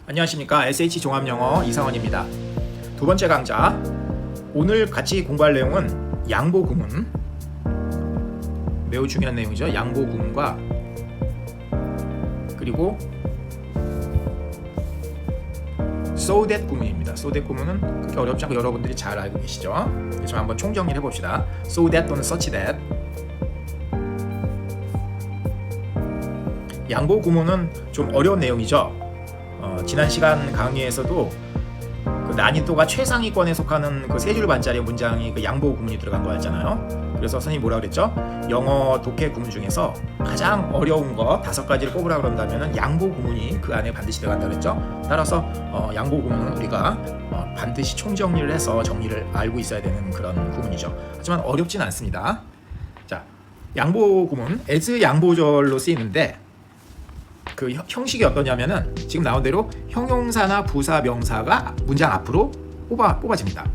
안녕하십니까. SH 종합영어 이상원입니다. 두 번째 강좌. 오늘 같이 공부할 내용은 양보 구문. 매우 중요한 내용이죠. 양보 구문과 그리고 so that 구문입니다. so that 구문은 그렇게 어렵지 않고 여러분들이 잘 알고 계시죠. 그래서 한번 총정리를 해봅시다. so that 또는 such that. 양보 구문은 좀 어려운 내용이죠. 지난 시간 강의에서도 그 난이도가 최상위권에 속하는 그 세 줄 반짜리 문장이 그 양보 구문이 들어간 거였잖아요. 그래서 선생님이 뭐라 그랬죠? 영어 독해 구문 중에서 가장 어려운 거 5가지를 꼽으라 그런다면 양보 구문이 그 안에 반드시 들어간다 그랬죠. 따라서 양보 구문은 우리가 반드시 총정리를 해서 정리를 알고 있어야 되는 그런 구문이죠. 하지만 어렵진 않습니다. 자, 양보 구문 as 양보절로 쓰이는데 그 형식이 어떠냐면은 지금 나온 대로 형용사나 부사, 명사가 문장 앞으로 뽑아집니다.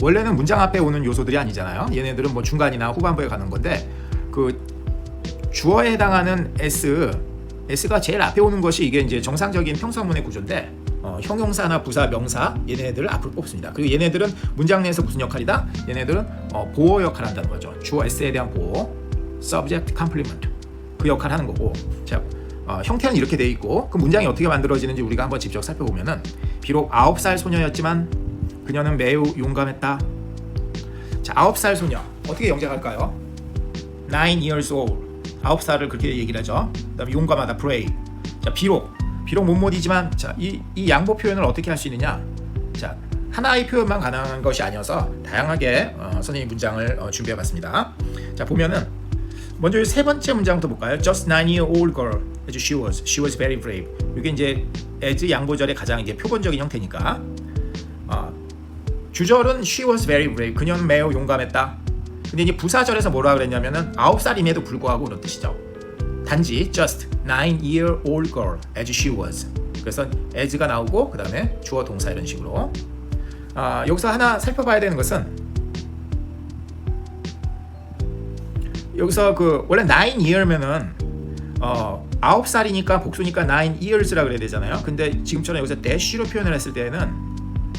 원래는 문장 앞에 오는 요소들이 아니잖아요. 얘네들은 뭐 중간이나 후반부에 가는 건데 그 주어에 해당하는 s가 제일 앞에 오는 것이 이게 이제 정상적인 평서문의 구조인데 형용사나 부사, 명사 얘네들을 앞으로 뽑습니다. 그리고 얘네들은 문장 내에서 무슨 역할이다? 얘네들은 보호 역할을 한다는 거죠. 주어 s에 대한 보호, subject complement 그 역할을 하는 거고. 자, 형태는 이렇게 돼 있고 그 문장이 어떻게 만들어지는지 우리가 한번 직접 살펴보면은 비록 9살 소녀였지만 그녀는 매우 용감했다. 자, 9살 소녀 어떻게 영작할까요? 9 years old 9살을 그렇게 얘기를 하죠. 그다음에 용감하다 brave. 자, 비록 못이지만 자, 이 양보 표현을 어떻게 할 수 있느냐? 자, 하나의 표현만 가능한 것이 아니어서 다양하게 선생님 문장을 준비해봤습니다. 자, 보면은 먼저 세 번째 문장부터 볼까요? Just 9-year-old girl, as she was very brave. 이게 이제 as 양보절의 가장 이제 표본적인 형태니까. 주절은 she was very brave. 그녀는 매우 용감했다. 근데 이제 부사절에서 뭐라 그랬냐면은 9살임에도 불구하고 그런 뜻이죠. 단지 just 9-year-old girl, as she was. 그래서 as가 나오고 그 다음에 주어 동사 이런 식으로. 여기서 하나 살펴봐야 되는 것은 여기서 그 원래 9year면은 9살이니까 복수니까 9years라 그래야 되잖아요. 근데 지금처럼 여기서 dash로 표현을 했을 때는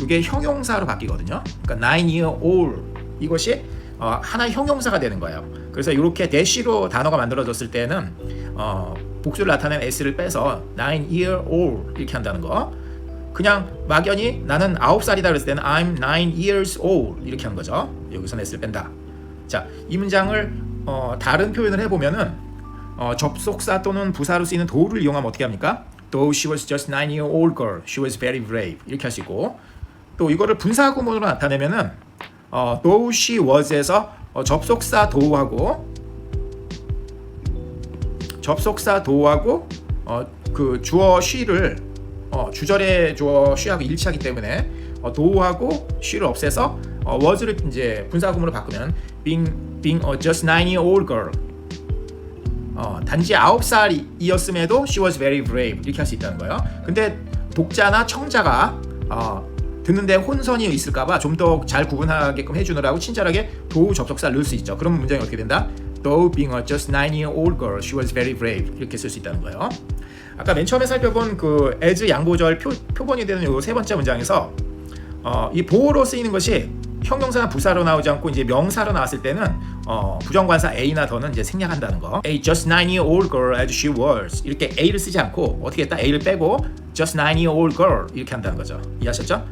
이게 형용사로 바뀌거든요. 그러니까 9-year-old 이것이 하나의 형용사가 되는 거예요. 그래서 이렇게 dash로 단어가 만들어졌을 때는 복수를 나타낸 s를 빼서 9-year-old 이렇게 한다는 거. 그냥 막연히 나는 9살이다 그랬을 때는 I'm 9 years old 이렇게 한 거죠. 여기서 s를 뺀다. 자, 이 문장을 다른 표현을 해보면은 접속사 또는 부사로 쓰이는 do를 이용하면 어떻게 합니까? Though she was just 9-year-old girl, she was very brave 이렇게 할 수 있고 또 이거를 분사 구문으로 나타내면은 though she was에서 접속사 do하고 그 주어 she를 주절의 주어 she하고 일치하기 때문에 do하고 she를 없애서 was를 이제 분사 구문으로 바꾸면 being a just 9-year-old girl. 단지 9살이었음에도 she was very brave 이렇게 할 수 있다는 거예요. 근데 독자나 청자가 듣는데 혼선이 있을까봐 좀 더 잘 구분하게끔 해주느라고 친절하게 do 접속사를 넣을 수 있죠. 그러면 문장이 어떻게 된다? Though being a just 9-year-old girl, she was very brave 이렇게 쓸 수 있다는 거예요. 아까 맨 처음에 살펴본 그 as 양보절 표본이 되는 요 세 번째 문장에서 이 보호로 쓰이는 것이 형용사나 부사로 나오지 않고 이제 명사로 나왔을 때는 부정관사 A나 더는 이제 생략한다는 거. A just 9-year-old girl as she was 이렇게 A를 쓰지 않고 어떻게 했다? A를 빼고 just 9-year-old girl 이렇게 한다는 거죠. 이해하셨죠?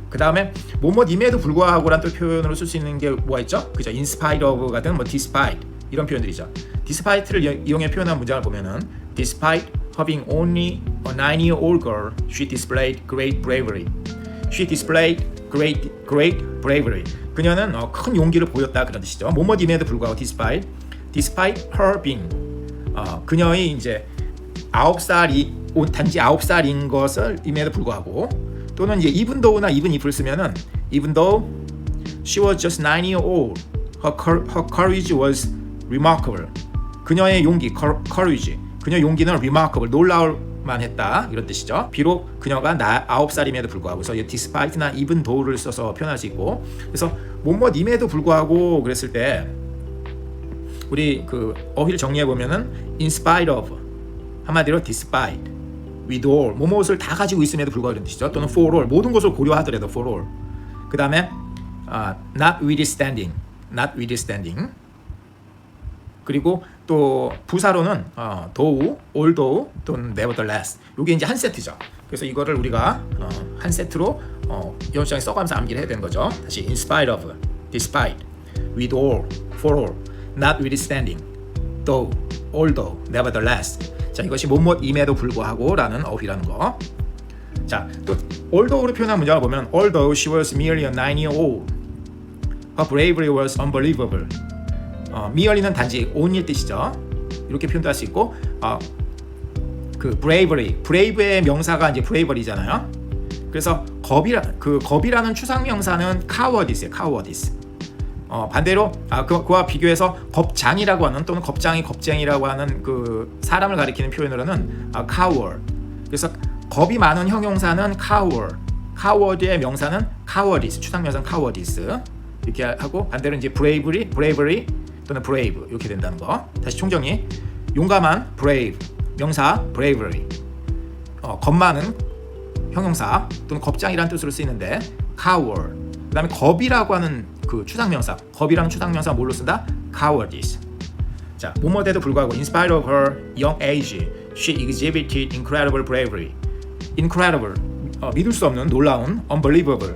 그 다음에 뭐뭐임에도 불구하고란 또 표현으로 쓸 수 있는 게 뭐가 있죠? 그죠? in spite of 같은 뭐 despite 이런 표현들이죠. despite를 이용해 표현한 문장을 보면은 despite having only a 9-year-old girl, she displayed great bravery. She displayed great bravery. 그녀는 큰 용기를 보였다 그런 뜻이죠. 뭐뭐임에도 불구하고 despite her being 그녀의 이제 9살이 단지 9살인 것을 임에도 불구하고 또는 이제 even though나 even if를 쓰면은 even though she was just 9-year-old, her courage was remarkable. 그녀의 용기 courage 그녀의 용기는 remarkable 놀라울 만했다 이런 뜻이죠. 비록 그녀가 9살임에도 불구하고 그래서 despite나 even though를 써서 표현할 수 있고 그래서 뭐뭐임에도 불구하고 그랬을 때 우리 그 어휘를 정리해 보면은 in spite of 한마디로 despite with all 뭐뭇을 다 가지고 있음에도 불구하고 이런 뜻이죠. 또는 for all 모든 것을 고려하더라도 for all. 그 다음에 notwithstanding 그리고 또 부사로는 though, although 또는 nevertheless 이게 이제 한 세트죠. 그래서 이거를 우리가 한 세트로 연습장에 써가면서 암기를 해야 되는 거죠. 다시 in spite of, despite, with all, for all, notwithstanding, though, although, nevertheless. 자, 이것이 뭐뭐임에도 불구하고라는 어휘라는 거. 자, 또 although로 표현한 문장을 보면 although she was merely a 9-year-old, her bravery was unbelievable. merely는 단지 only의 뜻이죠. 이렇게 표현도 할 수 있고, 그 bravery의 명사가 이제 bravery잖아요. 그래서 겁이라는 추상 명사는 cowardice. 반대로 그와 비교해서 겁장이라고 하는 또는 겁쟁이라고 하는 그 사람을 가리키는 표현으로는 coward. 그래서 겁이 많은 형용사는 coward의 명사는 cowardice, 추상 명사는 cowardice 이렇게 하고 반대로 이제 bravery 또는 brave 이렇게 된다는 거. 다시 총정리. 용감한 brave 명사 bravery. 겁 많은 형용사 또는 겁장이라는 뜻으로 쓰이는데 coward. 그다음에 겁이라고 하는 그 추상명사, 겁이라는 추상명사 뭘로 쓴다? cowardice. 자, 뭐뭐에도 불구하고 in spite of her young age, she exhibited incredible bravery. incredible, 믿을 수 없는 놀라운, unbelievable,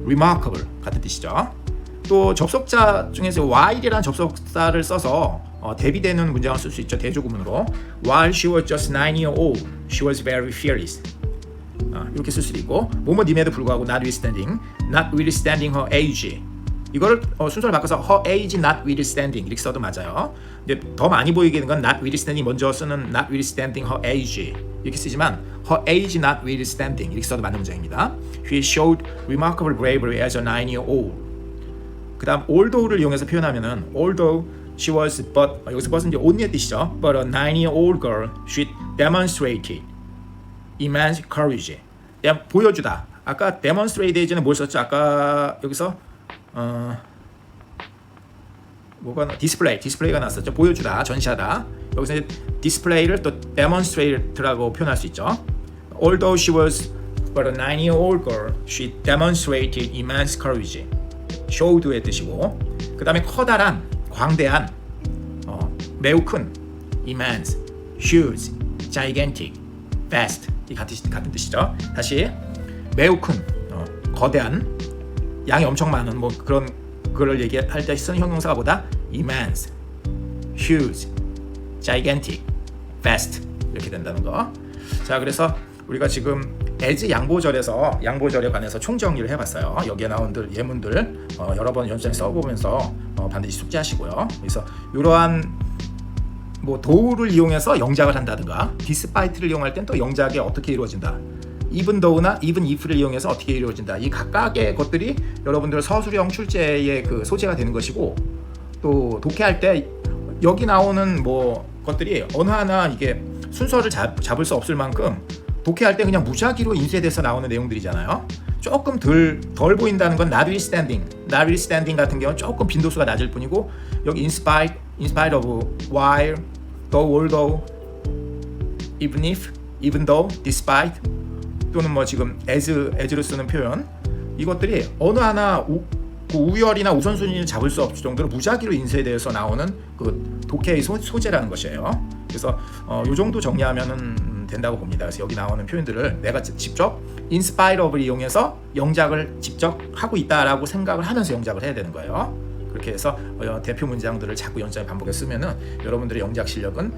remarkable 같은 뜻이죠. 또 접속자 중에서 while이라는 접속사를 써서 대비되는 문장을 쓸 수 있죠. 대조구문으로 while she was just 9-year-old, she was very fearless. 이렇게 쓸 수도 있고 뭐뭐임에도 불구하고 notwithstanding her age 이거를 순서를 바꿔서 her age notwithstanding 이렇게 써도 맞아요. 근데 더 많이 보이게 되는 건 notwithstanding 먼저 쓰는 notwithstanding her age 이렇게 쓰지만 her age notwithstanding 이렇게 써도 맞는 문장입니다. She showed remarkable bravery as a 9-year-old. 그 다음 although를 이용해서 표현하면은 although she was but 여기서 but은 이제 only의 뜻이죠. But a 9-year-old girl she demonstrated immense courage. 보여주다. 아까 demonstrate에는 뭘 썼죠? 아까 여기서 디스플레이가 났었죠. 보여주다, 전시하다. 여기서 이제 디스플레이를 또 demonstrate라고 표현할 수 있죠. Although she was but a 9-year-old girl, she demonstrated immense courage. showed의 뜻이고, 그 다음에 커다란, 광대한, 매우 큰, immense, huge, gigantic, vast 이 같은 뜻이죠. 다시 매우 큰, 거대한, 양이 엄청 많은 뭐 그런 그걸 얘기할 때 쓰는 형용사가 보다 immense, huge, gigantic, vast 이렇게 된다는 거. 자, 그래서 우리가 지금 as 양보절에서 양보절에 관해서 총정리를 해봤어요. 여기에 나온 예문들 여러 번 연습장에 써보면서 반드시 숙지하시고요. 그래서 이러한 뭐 도우를 이용해서 영작을 한다든가 despite를 이용할 땐 또 영작이 어떻게 이루어진다. even though나 even if를 이용해서 어떻게 이루어진다. 이 각각의 것들이 여러분들 서술형 출제의 그 소재가 되는 것이고 또 독해할 때 여기 나오는 뭐 것들이 어느 하나 이게 순서를 잡을 수 없을 만큼 독해할 때 그냥 무작위로 인쇄돼서 나오는 내용들이잖아요. 조금 덜 보인다는 건 notwithstanding 같은 경우는 조금 빈도수가 낮을 뿐이고 여기 in spite of, while, though, although, even if, even though, despite 또는 뭐 지금 as로 쓰는 표현 이것들이 어느 하나 우열이나 우선순위를 잡을 수 없을 정도로 무작위로 인쇄되어서 나오는 그 독해의 소재라는 것이에요. 그래서 이 정도 정리하면 된다고 봅니다. 그래서 여기 나오는 표현들을 내가 직접 in spite of를 이용해서 영작을 직접 하고 있다라고 생각을 하면서 영작을 해야 되는 거예요. 그렇게 해서 대표 문장들을 자꾸 연장에 반복해서 쓰면은 여러분들의 영작 실력은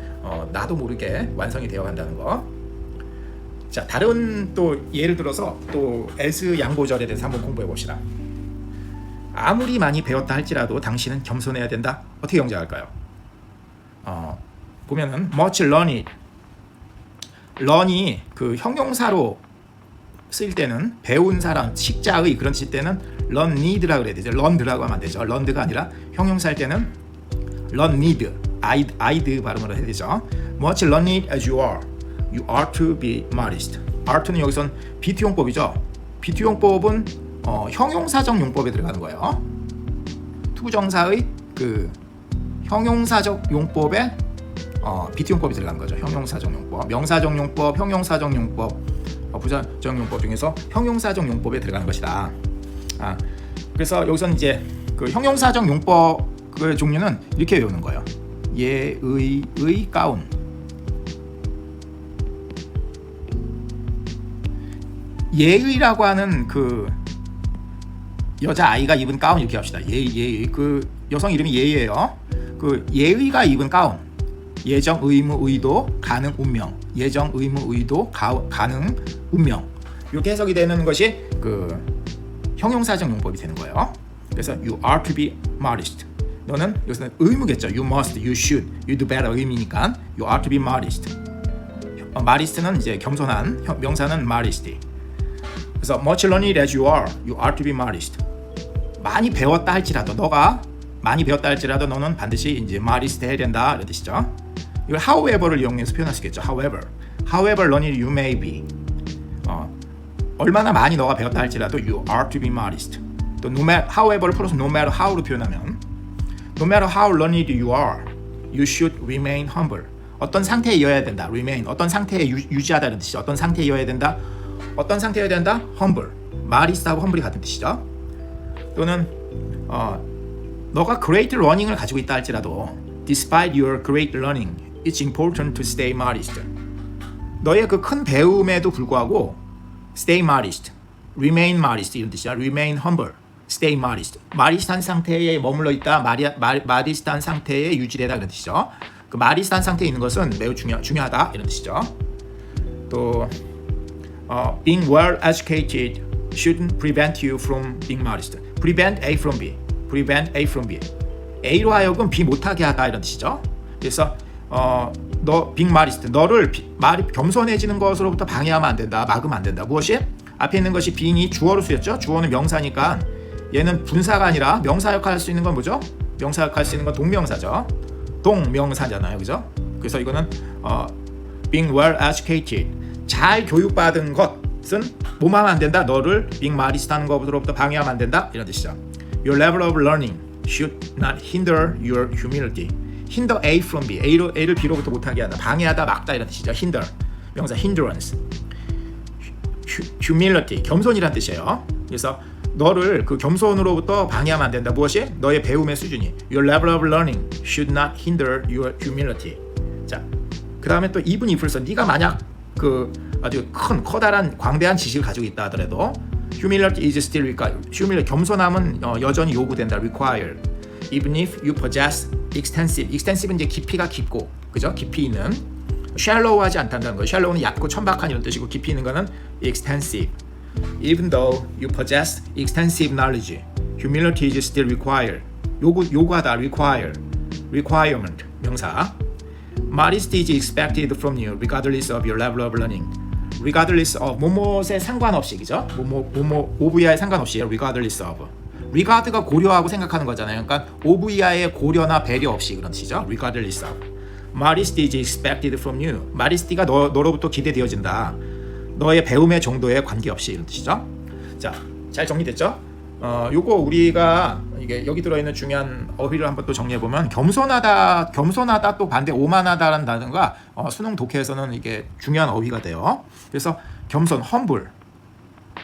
나도 모르게 완성이 되어 간다는 거. 자, 다른 또 예를 들어서 또 as 양보절에 대해서 한번 공부해 봅시다. 아무리 많이 배웠다 할지라도 당신은 겸손해야 된다. 어떻게 영작할까요? 보면은 much learn이 그 형용사로 쓰일 때는 배운 사람, 식자의 그런 뜻일 때는 learned라 그래야 되죠. learned라고 하면 안 되죠. learned가 아니라 형용사일 때는 learned, I'd 발음으로 해야 되죠. much learned as you are to be modest. are는 여기선 비투용법이죠. 비투용법은 형용사적 용법에 들어가는 거예요. 투부정사의 그 형용사적 용법에 BT 용법이 들어간 거죠. 형용사적 용법, 명사적 용법, 형용사적 용법, 부사적 용법 중에서 형용사적 용법에 들어가는 것이다. 그래서 여기서는 이제 그 형용사적 용법의 종류는 이렇게 외우는 거예요. 예의 가운. 예의라고 하는 그 여자 아이가 입은 가운 이렇게 합시다. 예의 그 여성 이름이 예의예요. 그 예의가 입은 가운. 예정, 의무, 의도, 가능, 운명. 예정, 의무, 의도, 가능, 운명. 이렇게 해석이 되는 것이 그 형용사적 용법이 되는 거예요. 그래서 you are to be modest. 너는 여기서는 의무겠죠. You must, you should, you do better 의미니까 you are to be modest. modest는 이제 겸손한, 명사는 modesty. 그래서 much learned as you are to be modest. 많이 배웠다 할지라도 너가 많이 배웠다 할지라도 너는 반드시 이제 modest 해야 된다 이런 뜻이죠. 이걸 however를 이용해서 표현할 수 있겠죠. however learned you may be. 얼마나 많이 너가 배웠다 할지라도 you are to be modest. 또 no matter, however를 풀어서 no matter how로 표현하면 no matter how learned you are, you should remain humble. 어떤 상태에 이어야 된다. remain. 어떤 상태에 유지하다는 뜻이죠. 어떤 상태에 이어야 된다. 어떤 상태여야 된다? humble. modest하고 humble이 같은 뜻이죠. 또는 너가 great learning을 가지고 있다 할지라도 despite your great learning, it's important to stay modest. 너의 그 큰 배움에도 불구하고 stay modest, remain modest 이런 뜻이야. remain humble, stay modest. modest한 상태에 머물러 있다. modest한 상태에 유지되다 이런 뜻이죠. 그 modest한 상태에 있는 것은 매우 중요하다 이런 뜻이죠. 또 being well educated shouldn't prevent you from being modest. prevent A from B. prevent A from B. A로 하여금 B 못하게 하다 이런 뜻이죠. 그래서 너 being modest, 너를 말이 겸손해지는 것으로부터 방해하면 안 된다. 막으면 안 된다. 무엇이? 앞에 있는 것이 being이 주어로 쓰였죠. 주어는 명사니까 얘는 분사가 아니라 명사 역할을 할 수 있는 건 뭐죠? 명사 역할을 할 수 있는 건 동명사죠. 동명사잖아요. 그죠? 그래서 이거는 being well educated, 잘 교육받은 것은 뭐만 안 된다. 너를 being modest 하는 것으로부터 방해하면 안 된다. 이런 뜻이죠. Your level of learning should not hinder your humility. hinder A from B. A를 B로부터 못하게 하다. 방해하다, 막다 이런 뜻이죠. hinder. 명사 hindrance. humility. 겸손이란 뜻이에요. 그래서 너를 그 겸손으로부터 방해하면 안 된다. 무엇이? 너의 배움의 수준이. Your level of learning should not hinder your humility. 자, 그 다음에 또 even if에서 네가 만약 그 아주 커다란 광대한 지식을 가지고 있다 하더라도 humility is still required. 겸손함은 여전히 요구된다. required. Even if you possess extensive는 이제 깊이가 깊고, 그죠? 깊이 있는. shallow하지 않다는 거예요. shallow는 얕고 천박한 이런 뜻이고 깊이 있는 거는 extensive. Even though you possess extensive knowledge, humility is still required. 요구하다. requirement 명사. Modesty is expected from you regardless of your level of learning. regardless of 뭐뭐에 상관없이, 그죠? 오브이하에 상관없이 regardless of. regard가 고려하고 생각하는 거잖아요. 그러니까 오브이하의 고려나 배려 없이 그런 뜻이죠. regardless of. Modesty is expected from you. modesty가 너로부터 기대되어진다. 너의 배움의 정도에 관계없이 이런 뜻이죠. 자, 잘 정리됐죠? 요거 우리가 이게 여기 들어있는 중요한 어휘를 한번 또 정리해 보면 겸손하다 또 반대 오만하다라는 단어가 수능 독해에서는 이게 중요한 어휘가 돼요. 그래서 겸손, humble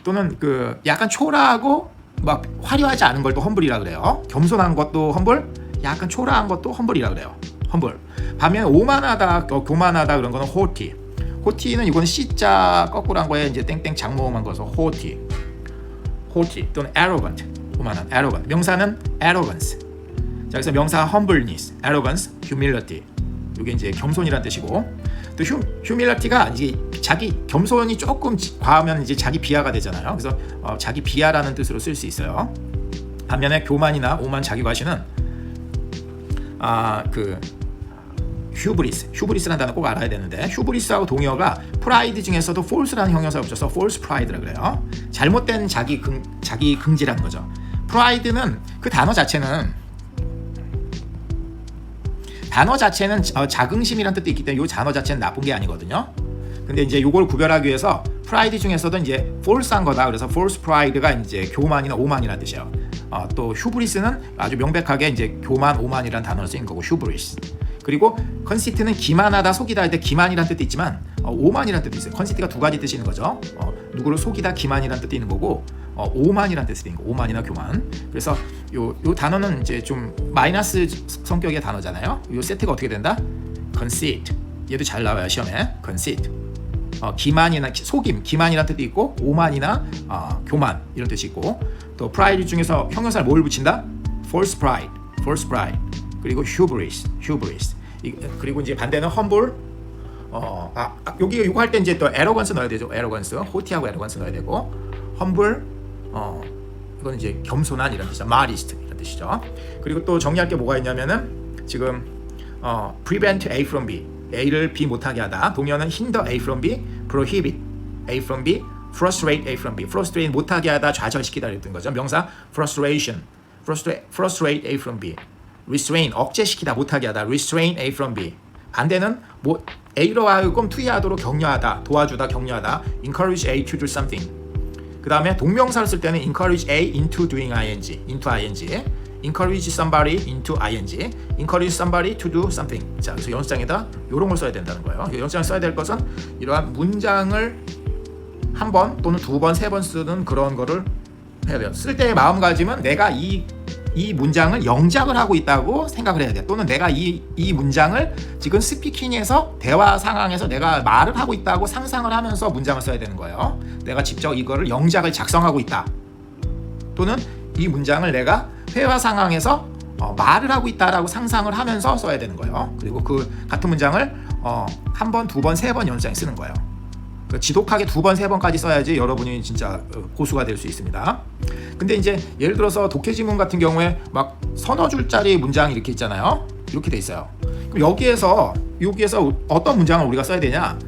또는 그 약간 초라하고 막 화려하지 않은 걸 또 humble이라 그래요. 겸손한 것도 humble, 약간 초라한 것도 humble이라 그래요. humble. 반면 오만하다, 교만하다 그런 거는 haughty. haughty는 이거는 C자 거꾸로 한 거에 이제 땡땡 장모음한 거서 haughty 또는 arrogant, 오만한 arrogant. 명사는 arrogance. 자, 그래서 명사 humbleness, arrogance, humility. 이게 이제 겸손이란 뜻이고, 또 humility가 이제 자기 겸손이 조금 과하면 이제 자기 비하가 되잖아요. 그래서 자기 비하라는 뜻으로 쓸 수 있어요. 반면에 교만이나 오만 자기 과시는 그 휴브리스라는 단어 꼭 알아야 되는데, 휴브리스하고 동의어가 프라이드 중에서도 false라는 형용사가 붙여서 false pride라 그래요. 잘못된 자기 긍지라는 거죠. 프라이드는 그 단어 자체는 자긍심이라는 뜻도 있기 때문에 이 단어 자체는 나쁜 게 아니거든요. 근데 이제 이걸 구별하기 위해서 프라이드 중에서도 이제 false한 거다. 그래서 false pride가 이제 교만이나 오만이라는 뜻이에요. 또 휴브리스는 아주 명백하게 이제 교만, 오만이라는 단어를 쓰인 거고, 휴브리스. 그리고 conceit는 기만하다, 속이다 할 때 기만이라는 뜻도 있지만 오만이라는 뜻도 있어요. conceit가 두 가지 뜻이 있는 거죠. 누구를 속이다, 기만이라는 뜻도 있는 거고 오만이라는 뜻이 있는 거. 오만이나 교만. 그래서 요 단어는 이제 좀 마이너스 성격의 단어잖아요. 요 세트가 어떻게 된다? conceit. 얘도 잘 나와요 시험에. conceit. 기만이나 속임, 기만이라는 뜻도 있고 오만이나 교만 이런 뜻이 있고 또 pride 중에서 형용사를 뭘 붙인다? false pride. 그리고 hubris. 그리고 이제 반대는 humble. 여기 이거 할 때 이제 또 arrogance 넣어야 되죠. arrogance, haughty하고 arrogance 넣어야 되고 humble. 이건 이제 겸손한 이런 뜻이죠. modest 이런 뜻이죠. 그리고 또 정리할 게 뭐가 있냐면은 지금 prevent A from B, A를 B 못하게 하다. 동의어는 hinder A from B, prohibit A from B, frustrate A from B. frustrate 못하게 하다, 좌절시키다 이랬던 거죠. 명사 frustration, frustrate A from B. restrain 억제시키다, 못하게 하다, restrain A from B. 반대는 뭐 A로 하여금 투의하도록 격려하다, 도와주다, 격려하다, encourage A to do something. 그 다음에 동명사를 쓸 때는 encourage A into doing ing, encourage somebody into ing, encourage somebody to do something. 자, 그래서 연습장에다 이런 걸 써야 된다는 거예요. 연습장에 써야 될 것은 이러한 문장을 한 번 또는 두 번, 세 번 쓰는 그런 거를 해야 돼요. 쓸 때의 마음가짐은 내가 이 문장을 영작을 하고 있다고 생각을 해야 돼. 또는 내가 이 문장을 지금 스피킹에서 대화 상황에서 내가 말을 하고 있다고 상상을 하면서 문장을 써야 되는 거예요. 내가 직접 이거를 영작을 작성하고 있다. 또는 이 문장을 내가 회화 상황에서 말을 하고 있다라고 상상을 하면서 써야 되는 거예요. 그리고 그 같은 문장을 한 번, 두 번, 세 번 연장에 쓰는 거예요. 지독하게 두 번, 세 번까지 써야지 여러분이 진짜 고수가 될 수 있습니다. 근데 이제 예를 들어서 독해지문 같은 경우에 막 서너 줄짜리 문장 이렇게 있잖아요. 이렇게 돼 있어요. 그럼 여기에서 어떤 문장을 우리가 써야 되냐?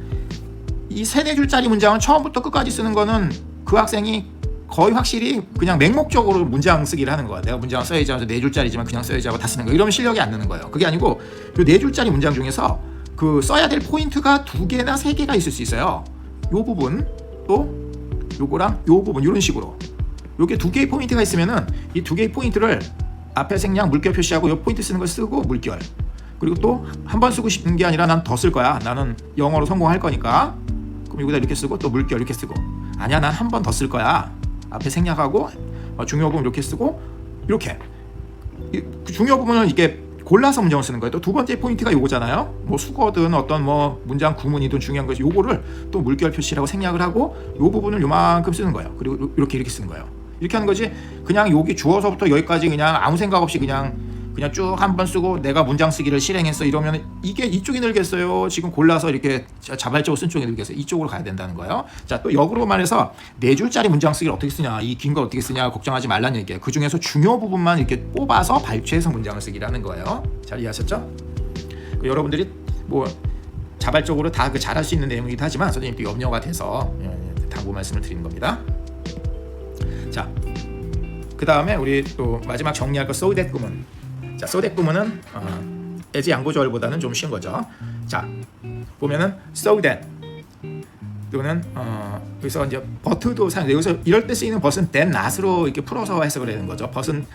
이 세네 줄짜리 문장은 처음부터 끝까지 쓰는 거는 그 학생이 거의 확실히 그냥 맹목적으로 문장 쓰기를 하는 거야. 내가 문장을 써야지 하면서 네 줄짜리지만 그냥 써야지 하고 다 쓰는 거. 이러면 실력이 안 느는 거예요. 그게 아니고 이 네 줄짜리 문장 중에서 그 써야 될 포인트가 두 개나 세 개가 있을 수 있어요. 요 부분 또 요거랑 요 부분 이런 식으로 요게 두 개의 포인트가 있으면은 이 두 개의 포인트를 앞에 생략 물결 표시하고 요 포인트 쓰는 걸 쓰고 물결. 그리고 또 한 번 쓰고 싶은 게 아니라 난 더 쓸 거야. 나는 영어로 성공할 거니까. 그럼 여기다 이렇게 쓰고 또 물결 이렇게 쓰고. 아니야, 난 한 번 더 쓸 거야. 앞에 생략하고 중요 부분 이렇게 쓰고 이렇게. 중요 부분은 이게 골라서 문장을 쓰는 거예요. 또 두 번째 포인트가 요거잖아요. 뭐 수거든 어떤 뭐 문장 구문이든 중요한 것이 요거를 또 물결 표시라고 생략을 하고 요 부분을 요만큼 쓰는 거예요. 그리고 이렇게 쓰는 거예요. 이렇게 하는 거지. 그냥 여기 주어서부터 여기까지 그냥 아무 생각 없이 그냥 쭉 한 번 쓰고 내가 문장 쓰기를 실행했어 이러면 이게 이쪽이 늘겠어요. 지금 골라서 이렇게 자발적으로 쓴 쪽이 늘겠어요. 이쪽으로 가야 된다는 거예요. 자, 또 역으로 말해서 네 줄짜리 문장 쓰기를 어떻게 쓰냐, 이 긴 걸 어떻게 쓰냐 걱정하지 말라는 얘기예요. 그 중에서 중요 부분만 이렇게 뽑아서 발췌해서 문장을 쓰기라는 거예요. 잘 이해하셨죠? 여러분들이 뭐 자발적으로 다 그 잘할 수 있는 내용이기도 하지만 선생님도 염려가 돼서 당부 말씀을 드리는 겁니다. 자, 그 다음에 우리 또 마지막 정리할 거 so that 구문. 자, so that 구문은 as 양보절보다는 좀 쉬운 거죠. 자, 보면은 so that 또는 여기서 이제 but도 사용. 여기서 이럴 때 쓰이는 but은 that not으로 이렇게 풀어서 해석을 하는 거죠. but은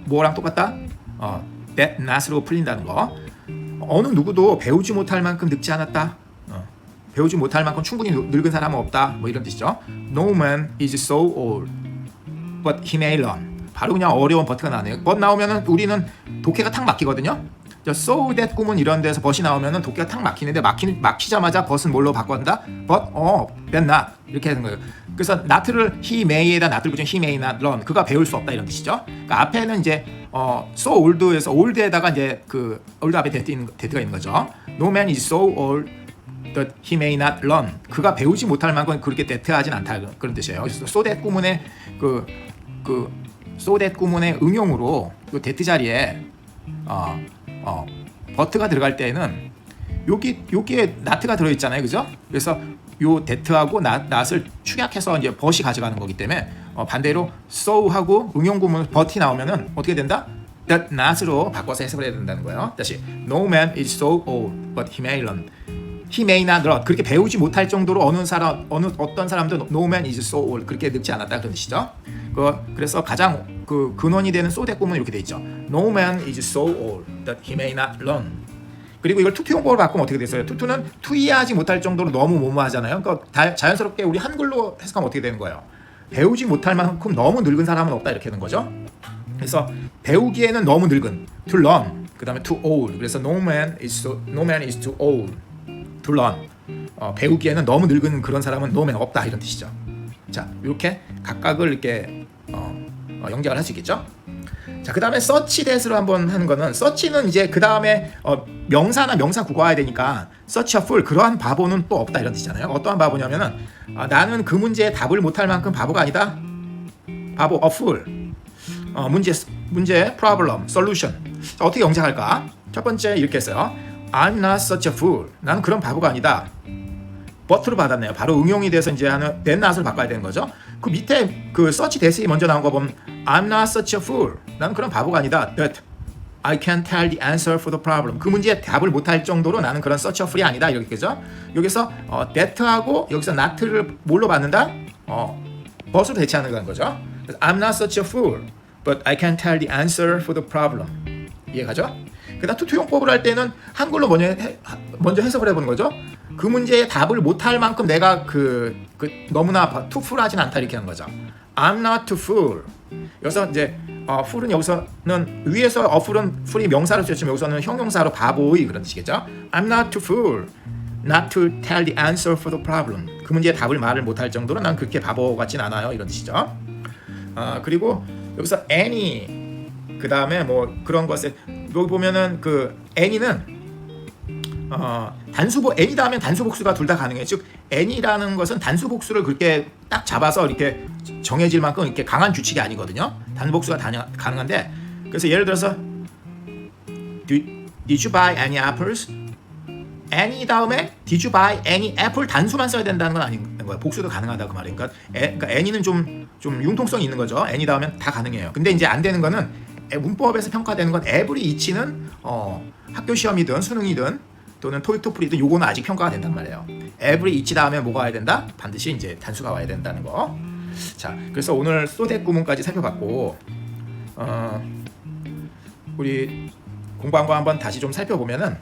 뭐랑 똑같다? that not으로 풀린다는 거. 어느 누구도 배우지 못할 만큼 늙지 않았다. 배우지 못할 만큼 충분히 늙은 사람은 없다. 뭐 이런 뜻이죠. No man is so old, but he may learn. 바로 그냥 어려운 but가 나네요. but 나오면은 우리는 독해가 탁 막히거든요. so that 구문 이런 데서 but이 나오면은 독해가 탁 막히는데 막히자마자 but은 뭘로 바꾼다? but, then not 이렇게 하는 거예요. 그래서 not를 he may에다 not를 붙이면 he may not learn. 그가 배울 수 없다 이런 뜻이죠. 그러니까 앞에는 이제 so old에서 old에다가 이제 그 old 앞에 that가 있는 거죠. No man is so old that he may not learn. 그가 배우지 못할 만큼 그렇게 that하진 않다 그런 뜻이에요. 그래서 so that 구문의 so that 구문의 응용으로 이 that 자리에 but가 들어갈 때는 여기에 not가 들어 있잖아요, 그죠? 그래서 요 that하고 not을 축약해서 이제 but이 가져가는 거기 때문에 반대로 so하고 응용 구문 but이 나오면은 어떻게 된다? that not으로 바꿔서 해석을 해야 된다는 거예요. 다시 no man is so old, but he may learn. He may not learn. 그렇게 배우지 못할 정도로 어떤 사람도 no man is so old 그렇게 늙지 않았다 그런 뜻이죠. 그래서 가장 그 근원이 되는 so that 구문은 이렇게 돼 있죠. No man is so old that he may not learn. 그리고 이걸 투투 용법으로 바꾸면 어떻게 됐어요? 투투는 투이하지 못할 정도로 너무 모모하잖아요. 그러니까 자연스럽게 우리 한글로 해석하면 어떻게 되는 거예요? 배우지 못할 만큼 너무 늙은 사람은 없다 이렇게 되는 거죠. 그래서 배우기에는 너무 늙은 to learn, 그 다음에 too old. 그래서 no man is too old to learn. 배우기에는 너무 늙은 그런 사람은 no man 없다 이런 뜻이죠. 자, 이렇게 각각을 이렇게 영작을 할 수 있겠죠. 자, 그 다음에 search that으로 한번 하는 거는, search는 이제 그 다음에 명사나 명사 구가해야 되니까 search a fool, 그러한 바보는 또 없다 이런 뜻이잖아요. 어떠한 바보냐면은 나는 그 문제에 답을 못할 만큼 바보가 아니다. 바보, a fool. 문제, problem, solution. 자, 어떻게 영작할까? 첫 번째 이렇게 했어요. I'm not such a fool. 나는 그런 바보가 아니다. but로 받았네요. 바로 응용이 돼서 이제 하는 that not을 바꿔야 되는 거죠. 그 밑에 그 search that이 먼저 나온 거 보면 I'm not such a fool. 나는 그런 바보가 아니다. That I can't tell the answer for the problem. 그 문제에 답을 못할 정도로 나는 그런 such a fool이 아니다. 이렇게죠. 여기서 that하고 여기서 not를 뭘로 받는다? but으로 대체하는 거죠. I'm not such a fool, but I can't tell the answer for the problem. 이해가죠? 그다음 투투용법을 할 때는 한글로 먼저 해석을 해보는 거죠. 그 문제에 답을 못할 만큼 내가 너무나 투풀하진 않다 이렇게 하는 거죠. I'm not too fool. 여기서 이제 fool은 여기서는 위에서 fool은 명사로 쓰였지만 여기서는 형용사로 바보의 그런 뜻이겠죠. I'm not too fool, not to tell the answer for the problem. 그 문제에 답을 말을 못할 정도로 난 그렇게 바보 같진 않아요 이런 뜻이죠. 그리고 여기서 any, 그 다음에 뭐 그런 것에 여기 보면은 그 any는 any 다음에 단수복수가 둘 다 가능해요. 즉 any라는 것은 단수복수를 그렇게 딱 잡아서 이렇게 정해질 만큼 이렇게 강한 규칙이 아니거든요. 단복수가 가능한데, 그래서 예를 들어서 Did you buy any apples? any 다음에 Did you buy any apple 단수만 써야 된다는 건 아닌 거예요. 복수도 가능하다 그 말이니까. 그러니까 any는 좀 융통성이 있는 거죠. any 다음에 다 가능해요. 근데 이제 안 되는 거는 문법에서 평가되는 건 every each는 학교 시험이든 수능이든 또는 토익 토플이든 요거는 아직 평가가 된단 말이에요. every each 다음에 뭐가 와야 된다? 반드시 이제 단수가 와야 된다는 거. 자, 그래서 오늘 소댓 구문까지 살펴봤고, 우리 공부한 거 한번 다시 좀 살펴보면은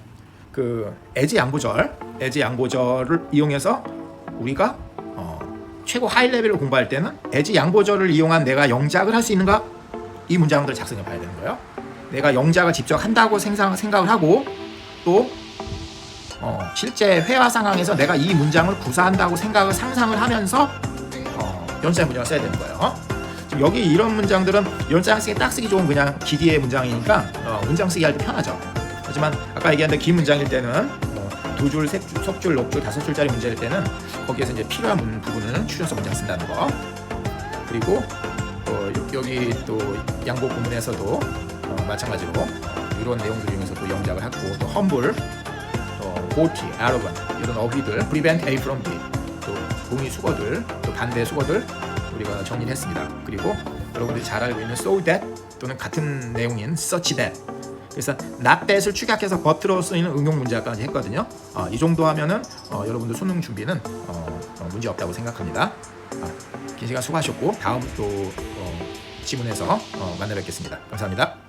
그 as 양보절을 이용해서 우리가 최고 하이 레벨을 공부할 때는 as 양보절을 이용한 내가 영작을 할 수 있는가? 이 문장들 작성해 봐야 되는 거예요. 내가 영작을 직접 한다고 생각을 하고 또 실제 회화 상황에서 내가 이 문장을 구사한다고 상상을 하면서 연습 문장을 써야 되는 거예요. 지금 여기 이런 문장들은 연장 쓰기 딱 쓰기 좋은 그냥 기디의 문장이니까 문장 쓰기 할 때 편하죠. 하지만 아까 얘기한 긴 문장일 때는 두 줄, 석 줄, 넉 줄, 다섯 줄짜리 문제일 때는 거기에서 이제 필요한 부분은 추려서 문장 쓴다는 거. 그리고 여기 또 양보 구문에서도 마찬가지로 이런 내용들 중에서 또 영작을 하고 또 humble, haughty, arrogant 이런 어휘들, prevent A from B, 또 동의 수거들, 또 반대 수거들 우리가 정리를 했습니다. 그리고 여러분들이 잘 알고 있는 so that 또는 같은 내용인 such that, 그래서 not that을 축약해서 but로 쓰이는 응용 문제까지 했거든요. 이 정도 하면은 여러분들 수능 준비는 문제 없다고 생각합니다. 긴 시간 수고하셨고 다음 또 지문에서 만나 뵙겠습니다. 감사합니다.